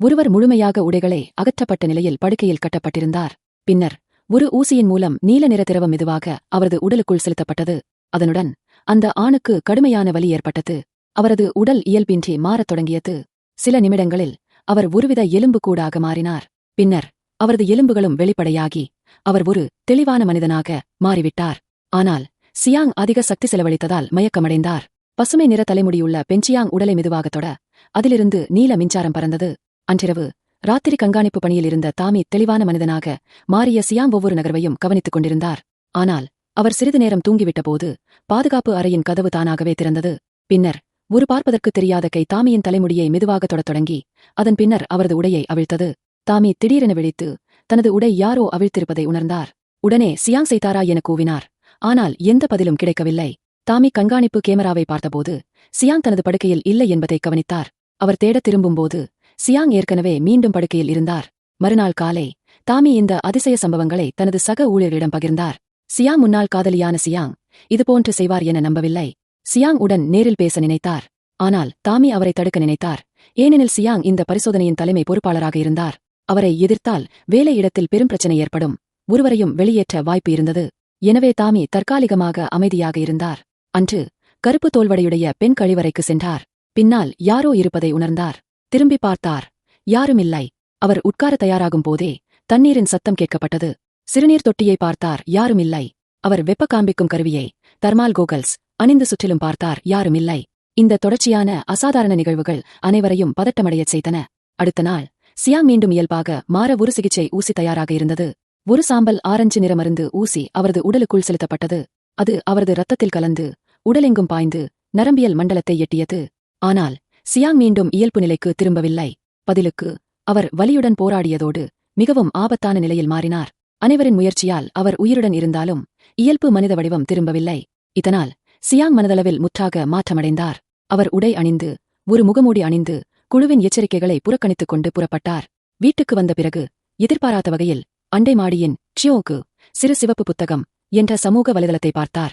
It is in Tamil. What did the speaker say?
ஒருவர் முழுமையாக உடைகளை அகற்றப்பட்ட நிலையில் படுக்கையில் கட்டப்பட்டிருந்தார். பின்னர் ஒரு ஊசியின் மூலம் நீல நிற திரவம் மெதுவாக அவரது உடலுக்குள் செலுத்தப்பட்டது. அதனுடன் அந்த ஆணுக்கு கடுமையான வலி ஏற்பட்டது. அவரது உடல் இயல்பின்றி மாறத் தொடங்கியது. சில நிமிடங்களில் அவர் ஒருவித எலும்புக்கூடாக மாறினார். பின்னர் அவரது எலும்புகளும் வெளிப்படையாகி அவர் ஒரு தெளிவான மனிதனாக மாறிவிட்டார். ஆனால் சியாங் அதிக சக்தி செலவழித்ததால் மயக்கமடைந்தார். பசுமை நிற தலைமுடியுள்ள பெஞ்சியாங் உடலை மெதுவாக தொட அதிலிருந்து நீல மின்சாரம் பறந்தது. அன்றிரவு ராத்திரி கண்காணிப்பு பணியில் இருந்த தாமி தெளிவான மனிதனாக மாறிய சியாங் ஒவ்வொரு நகர்வையும் கவனித்துக் கொண்டிருந்தார். ஆனால் அவர் சிறிது நேரம் தூங்கிவிட்டபோது பாதுகாப்பு அறையின் கதவு தானாகவே திறந்தது. பின்னர் ஒரு பார்ப்பதற்கு தெரியாத கை தாமியின் தலைமுடியை மெதுவாக தொடத் தொடங்கி அதன் பின்னர் அவரது உடையை அவிழ்த்தது. தாமி திடீரென விழித்து தனது உடை யாரோ அவிழ்த்திருப்பதை உணர்ந்தார். உடனே சியாங் செய்தாரா என கூவினார். ஆனால் எந்த பதிலும் கிடைக்கவில்லை. தாமி கண்காணிப்பு கேமராவை பார்த்தபோது சியாங் தனது படுக்கையில் இல்லை என்பதை கவனித்தார். அவர் தேடத் திரும்பும்போது சியாங் ஏற்கனவே மீண்டும் படுக்கையில் இருந்தார். மறுநாள் காலை தாமி இந்த அதிசய சம்பவங்களை தனது சக ஊழியரிடம் பகிர்ந்தார். சியாங் முன்னாள் காதலியான சியாங் இதுபோன்று செய்வார் என நம்பவில்லை. சியாங் உடன் நேரில் பேச நினைத்தார். ஆனால் தாமி அவரை தடுக்க நினைத்தார். ஏனெனில் சியாங் இந்த பரிசோதனையின் தலைமை பொறுப்பாளராக இருந்தார். அவரை எதிர்த்தால் வேலையிடத்தில் பெரும் பிரச்சனை ஏற்படும். ஒருவரையும் வெளியேற்ற வாய்ப்பு இருந்தது. எனவே தாமி தற்காலிகமாக அமைதியாக இருந்தார். அன்று கருப்பு தோல்வடையுடைய பெண் கழிவறைக்கு சென்றார். பின்னால் யாரோ இருப்பதை உணர்ந்தார். திரும்பி பார்த்தார். யாருமில்லை. அவர் உட்கார தயாராகும் போதே தண்ணீரின் சத்தம் கேட்கப்பட்டது. சிறுநீர் தொட்டியை பார்த்தார். யாருமில்லை. அவர் வெப்ப காண்பிக்கும் கருவியை தர்மால் கோகல்ஸ் அணிந்து சுற்றிலும் பார்த்தார். யாருமில்லை. இந்த தொடர்ச்சியான அசாதாரண நிகழ்வுகள் அனைவரையும் பதட்டமடையச் செய்தன. அடுத்த நாள் சியாங் மீண்டும் இயல்பாக மாற ஒரு சிகிச்சை ஊசி தயாராக இருந்தது. ஒரு சாம்பல் ஆரஞ்சு நிற மருந்து ஊசி அவரது உடலுக்குள் செலுத்தப்பட்டது. அது அவரது இரத்தத்தில் கலந்து உடலெங்கும் பாய்ந்து நரம்பியல் மண்டலத்தை எட்டியது. ஆனால் சியாங் மீண்டும் இயல்பு நிலைக்கு திரும்பவில்லை. பதிலுக்கு அவர் வலியுடன் போராடியதோடு மிகவும் ஆபத்தான நிலையில் மாறினார். அனைவரின் முயற்சியால் அவர் உயிருடன் இருந்தாலும் இயல்பு மனித வடிவம் திரும்பவில்லை. இதனால் சியாங் மனதளவில் முற்றாக மாற்றமடைந்தார். அவர் உடை அணிந்து ஒரு முகமூடி அணிந்து குழுவின் எச்சரிக்கைகளை புறக்கணித்துக் கொண்டு புறப்பட்டார். வீட்டுக்கு வந்த பிறகு எதிர்பாராத வகையில் அண்டை மாடியின் சியோக்கு சிறு சிவப்பு புத்தகம் என்ற சமூக வலைதளத்தை பார்த்தார்.